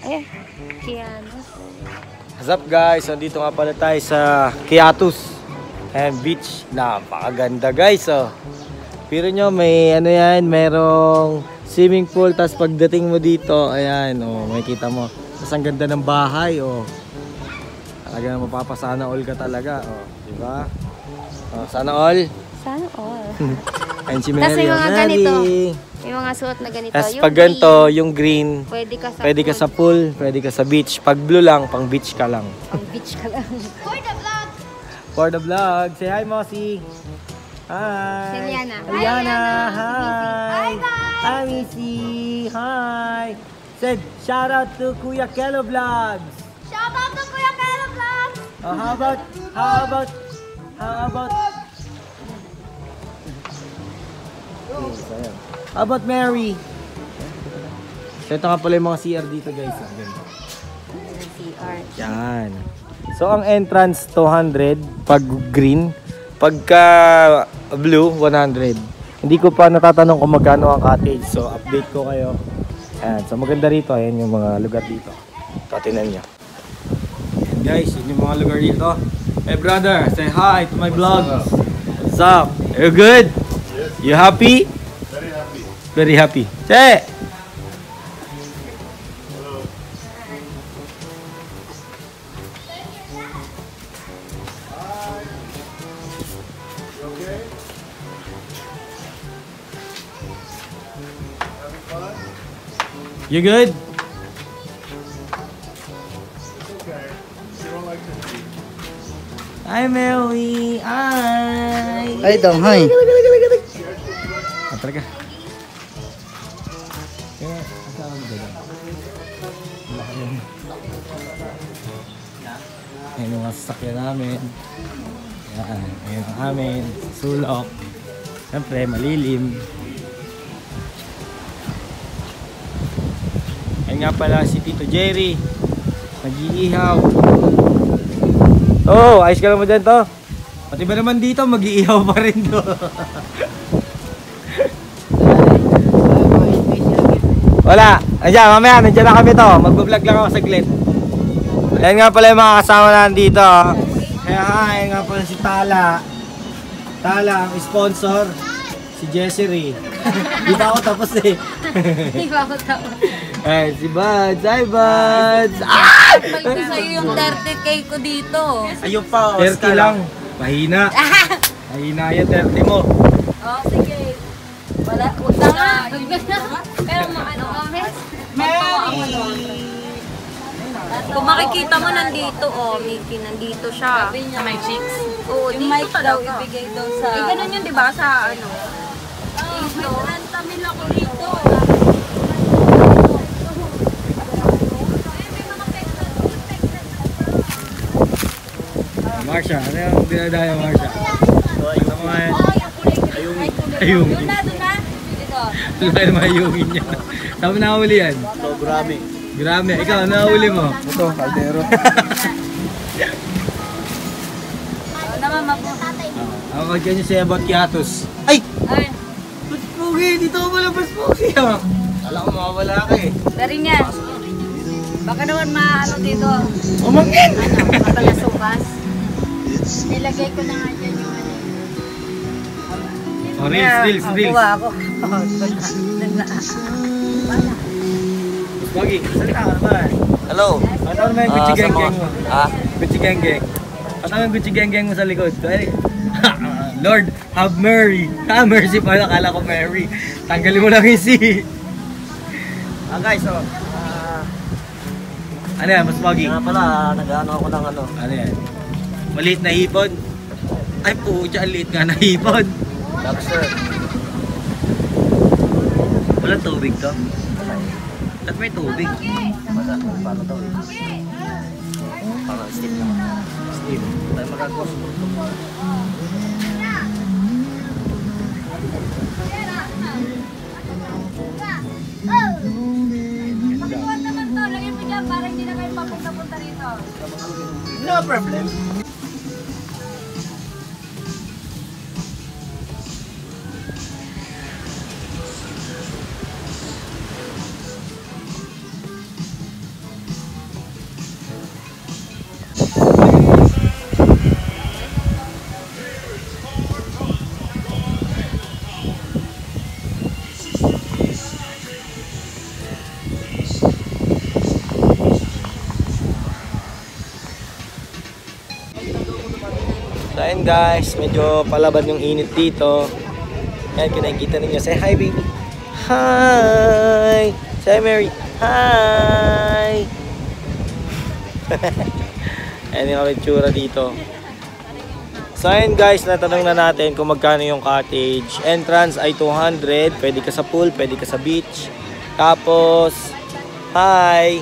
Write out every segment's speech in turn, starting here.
Eh, Kianos. What's up guys? Nandito nga pala tayo sa Quiatus and beach. Napakaganda guys oh. Pero nyo may ano yan, merong swimming pool. Tapos pagdating mo dito, ayan oh, makikita mo. Tapos ang ganda ng bahay oh. Talaga mapapasana all ka talaga oh. Diba? Oh, sana all? Sana all. Ayun si Mary. Tapos may mga ganito. May mga suot na ganito. Tapos Yung pag ganito, green, yung green, pwede ka sa pool, pwede ka sa beach. Pag blue lang, pang beach ka lang. Pang beach ka lang. For the vlog! For the vlog. Say hi, Mossy. Hi. Si Liana. Liana. Hi, Hi. guys. Hi, Missy. Hi. Said, shout out to Kuya Kelo Vlogs. Shout out to Kuya Kelo Vlogs! Oh, how about Mary? So, ito nga pala yung mga CR dito guys. CR. Yan. So ang entrance 200 pag green, pagka blue 100. Hindi ko pa natatanong kung magkano ang cottage. So update ko kayo. Ayan. So maganda rito, ayan yung mga lugar dito. Patinan niyo. Ayan guys, yun yung mga lugar dito. Hey brother, say hi to my vlog. What's up? Are you good? Yes. You happy? Very happy. Very happy. Say! Hello. Hi. You okay? Having fun? You good? It's okay. You don't like to eat. Hi Mary! Hi! Ay, dong, hi. Ah, talaga. Kaya, asawa mo gano'n. Laki yun. Ayan yung mga sasakyan namin. Ayan, ayan ang amin. Sulok. Siyempre, malilim. Ayan nga pala si Tito Jerry. Mag-iihaw. Oh, ayos ka lang mo dyan to. Pati ba naman dito, mag-iihaw pa rin to. Wala. Andiyan, mamaya, nandiyan na kami to. Magbablog lang ako saglit. Ayan nga pala yung mga kasama na dito. Kaya ayan nga pala si Tala. Tala, ang sponsor. Si Jessery. Dito ako tapos eh. Hindi ba ako tao? Ay, si Buds. Hi, Buds. Ah! Pag sa'yo yung 30K ko dito. Ayun pa, 30 lang. Mahina. Mahina yan, 30 mo. Oh, sige. Wala, huwag na nga. Pero maano kami? Kung makikita mo nandito, oh, Mickey, nandito siya. Sa may cheeks. Oo, yung dito talaga. Ibigay daw sa... Eh, ganun yun, di ba? Sa ano? Dito. Rantamil ako dito. Marsha, ano yung dinadaya, Marsha? Ano mga yan? Ayungin. Doon na. Dito. Ano kayo mayungin niya? Saan mo nahuli yan? Ito, grabe. Grabe. Ikaw, ano nahuli mo? Ito, kaldero. Naman, mapo. Ako kagyan niyo siya about Quiatus. Ay! Ay, Bas Pogi! Dito ko pala Bas Pogi ah! Alam ko mawawala ka eh. dari niya. Baka naman maano dito. Umangin! Mapagasukas. Nilagay ko na nga dyan yung ano. Oh, reels. Kuha ako. Bas Pogi, salita ka naman. Hello. Ano naman yung Gucci Gang Gang mo? Ha? Gucci Gang Gang. Ano yung Gucci Gang Gang mo sa likod? Ay, Lord, have Mary. Ha, mercy pala. Akala ko Mary. Tanggalin mo lang yung C. Guys, Ano yan, Bas Pogi? nga pala, nag-ano ako ng ano. Ano yan? Maliit na hipon? Ay po, dyan liit nga na hipon. Lobster. Walang tubig to? Ba't may tubig? Paano daw eh? Parang steam lang. Steam. Tayo magagos. Pakiwan naman to. Lagyan mo dyan para hindi na kayo papunta-punta rito. No problem. ayun guys, medyo palaban yung init dito. Yan, kung nakikita ninyo. Say hi baby. Hi! Say Mary. Hi! Ayan yung itsura dito. So ayun guys, natanong na natin kung magkano yung cottage. Entrance ay 200. Pwede ka sa pool, pwede ka sa beach. Tapos, hi!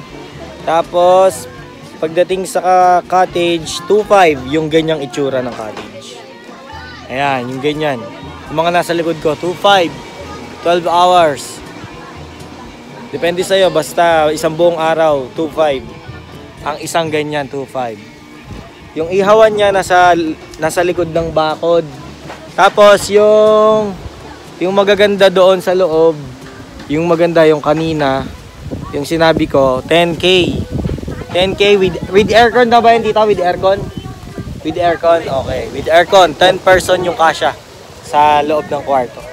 Tapos, pagdating sa cottage, 2.5 yung ganyang itsura ng cottage. Ayan, yung ganyan. Yung mga nasa likod ko, 2.5. 12 hours. Depende sa'yo, basta isang buong araw, 2.5. Ang isang ganyan, 2.5. Yung ihawan niya nasa likod ng bakod. Tapos yung magaganda doon sa loob, yung maganda yung kanina, yung sinabi ko, 10K. 10K with aircon na ba yun dito? With aircon? With aircon? Okay. With aircon, 10 person yung kasya sa loob ng kwarto.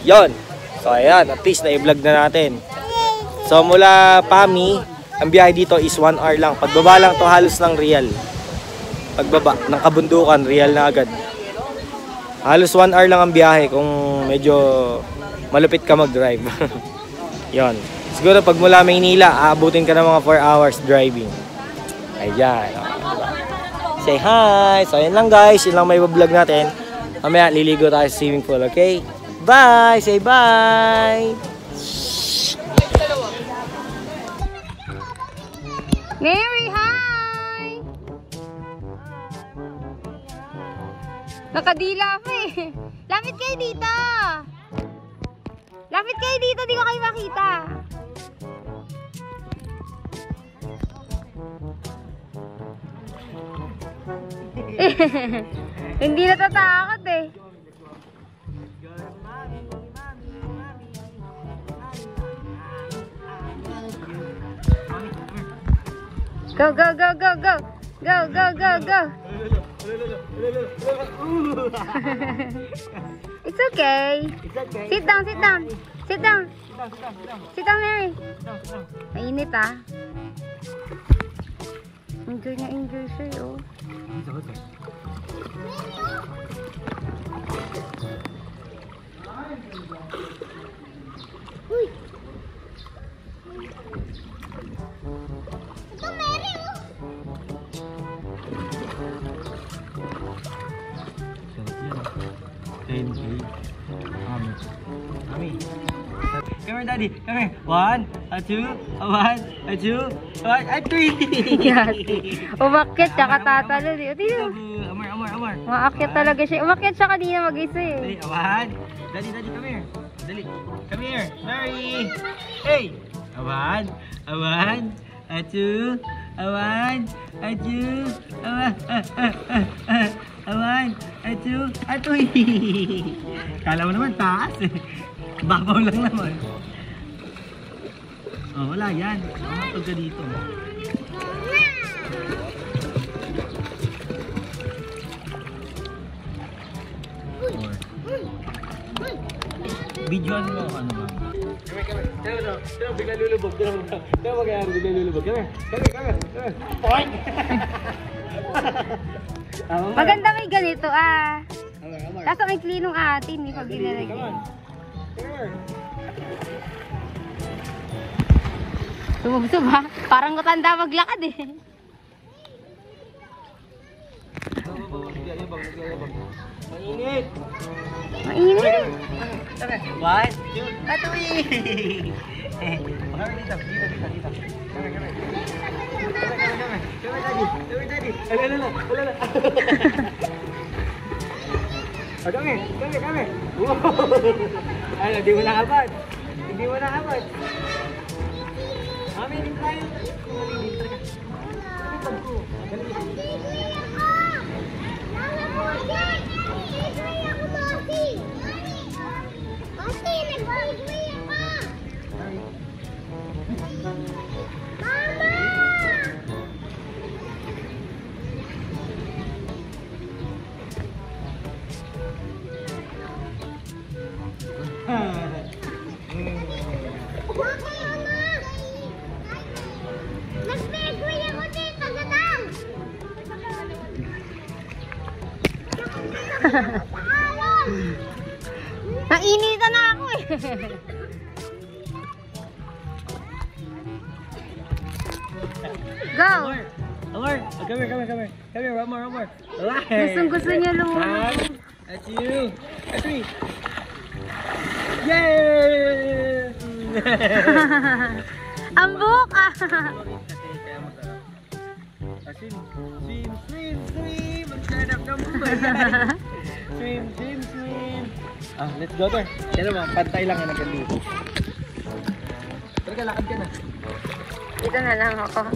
Yon. So ayan, at least na-vlog na natin. So mula PAMI, ang biyahe dito is 1 hour lang. Pagbaba lang to halos ng Real. Pagbaba ng kabundukan, Real na agad. Halos 1 hour lang ang biyahe kung medyo malupit ka mag-drive. Yon. Siguro pag mula Maynila, aabutin ka ng mga 4 hours driving. Ayan. Say hi! So ayan lang guys, yun lang may vlog natin. Mamaya liligo tayo sa swimming pool, okay? Bye! Say bye! Mary, hi! Nakadila pa eh. Lapit kayo dito! Lapit kayo dito, di ko kayo makita. Hindi natatakot eh. Go, go, go, go, go. Go, go, go, go. It's okay. Sit down, sit down. Sit down. Sit down, Mary. Mainit ah. Enjoy na enjoy siya oh. Uy. Ito Mary oh. Come here, Daddy. Come here. 1, 2, 1, 2, 3. Yes. Umakyat siya katatalo. Tingnan. Amar. Umakyat talaga siya. Umakyat siya kanina mag-isa eh. Dali, 1. Daddy, come here. Dali. Come here. Mary. Hey. 1, 2, 1, 2, 1, 2, Kala mo naman taas eh. Babaw lang naman. Oh, wala yan. Matog ka dito. Videoan mo ano ba? Kami. Bigla lulubog. Kaya magyayari, bigla lulubog. Kami. Point! Maganda may ganito ah. Kaso may klinong atin eh pag ginalagyan. Sumubsub ha? Parang matanda maglakad eh. Mainit! Mainit! 1, 2, 3! Dito. Come, Daddy. Alala. Kami. Ay, hindi mo nakabad. Mami, hindi tayo. Nainitan na ako eh. Go! Amor, come here, one more. Gustong-gusto niya lumulog. That's you. That's me. Yay! Ang buhok ah. Swim. Ang sarap ng buhay. Swim. Ah, let's go there. Kaya naman, pantay lang yan hanggang dito. Talaga, lakad ka na. Dito na lang ako.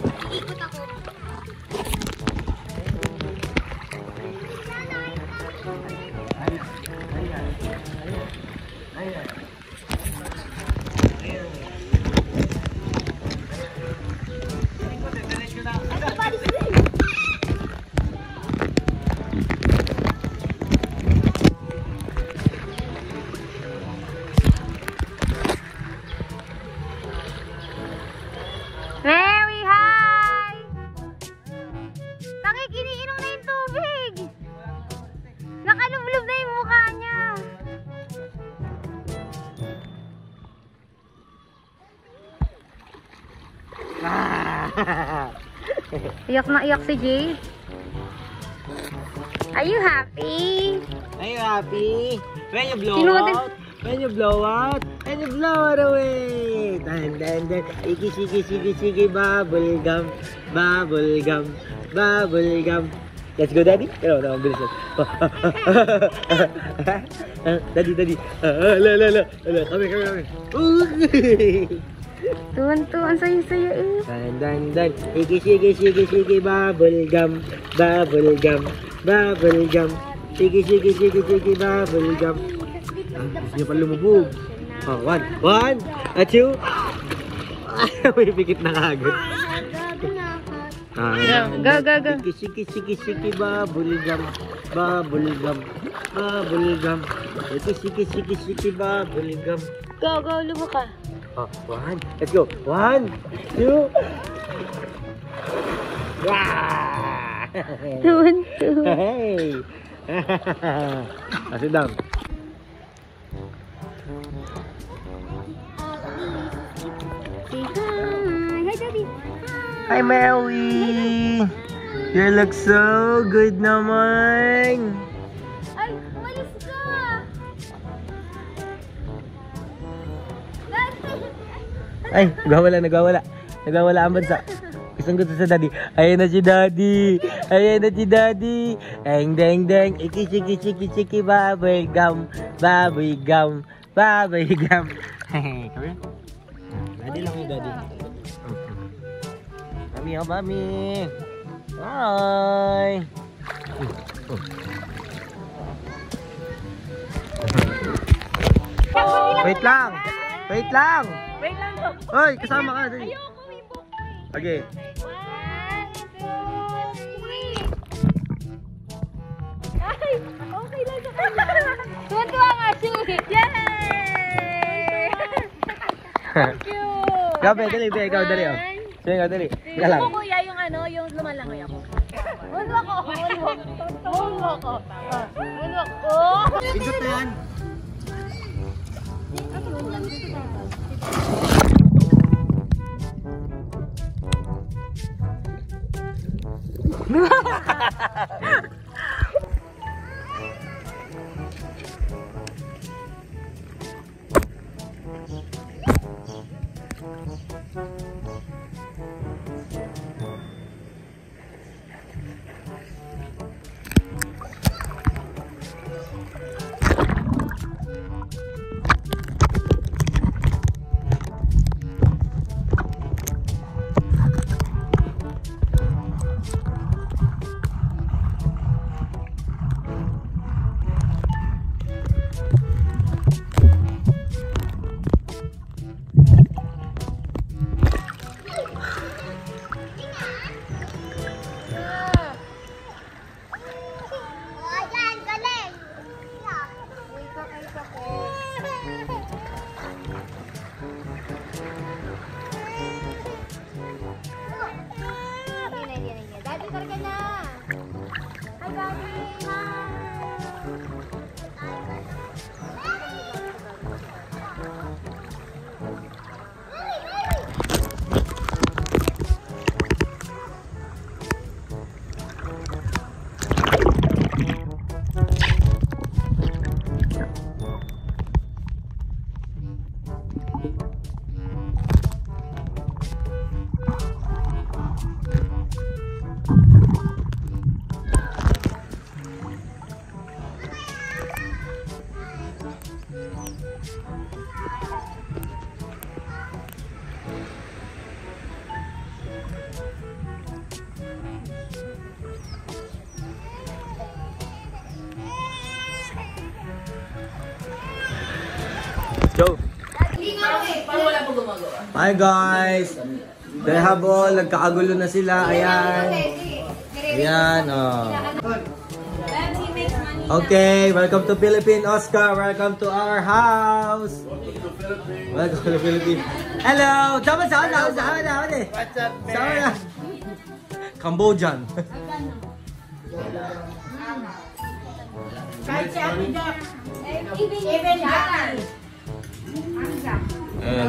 Mary, hi! Tangik, iniinom na yung tubig! Nakalublob na yung mukha niya. Iyak na iyak si Jay. Are you happy? Are you happy? When you blow Kinuha out? When you blow out? And you blow it away! Dan. Sige, bubble gum. Let's go, Daddy. Pero, bilis na. Daddy. La. Kami. Tuwan-tuwan sa'yo eh. Dan. Sige, bubble gum. Sige, bubble gum. Gusto niya pa lumubog. Oh, one, two. May pikit na kagad. Go. Sige, bubble gum. Sige, bubble gum. Go, lubog ka. Oh, one. Let's go. 1, 2. Wow! Tuwan-tuwan. Hey! Sit down. Hi, Daddy. Hi, Mary! You look so good naman! Ay, umalis ka! Ay, nagwawala. Nagwawala ang bansa. Gustong gusto sa Daddy. Ayan na si Daddy! Deng. Iki, bubble gum. Hey, come here. Daddy lang yung Daddy. Mami. Hi! Wait lang po. Hoy, kasama ka. Dali. Ayoko, may book eh. Okay. 1, 2, 3. Ay, okay lang sa kanya. Tuwan-tuwa nga siya. Yay! Thank you. Gabi, dali. Ikaw, dali. Oh. Sige, ikaw, dali. Ika lang. Gusto ko kuya yung yung lumalangoy ako. Moonwalk ako. Ikot na yan. Go! Hi guys! They have all, nagkakagulo na sila. Ayan. Ayan, oh. Okay, welcome to Philippines, Oscar. Welcome to our house. Welcome to Philippines. Hello! Sama. What's up, man? Cambodian.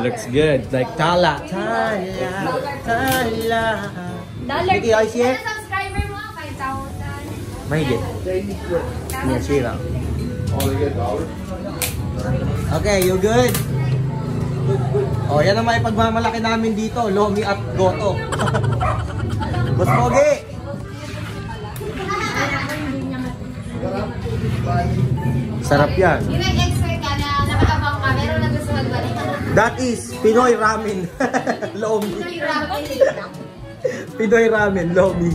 Looks good. Like Tala. Mickey, I see it? Subscriber mo, 5,000. Mahigit. Yeah, Sheila. Only get $1. Okay, you good? Oh, yan ang maipagmamalaki namin dito. Lomi at Goto. Boss Pogi! Sarap yan. Yung nag-expert ka na nakakabang ka, meron na gusto magbalik. That is Pinoy Ramen. Lomi. Yung ramen. Pinoy Ramen, Lomi.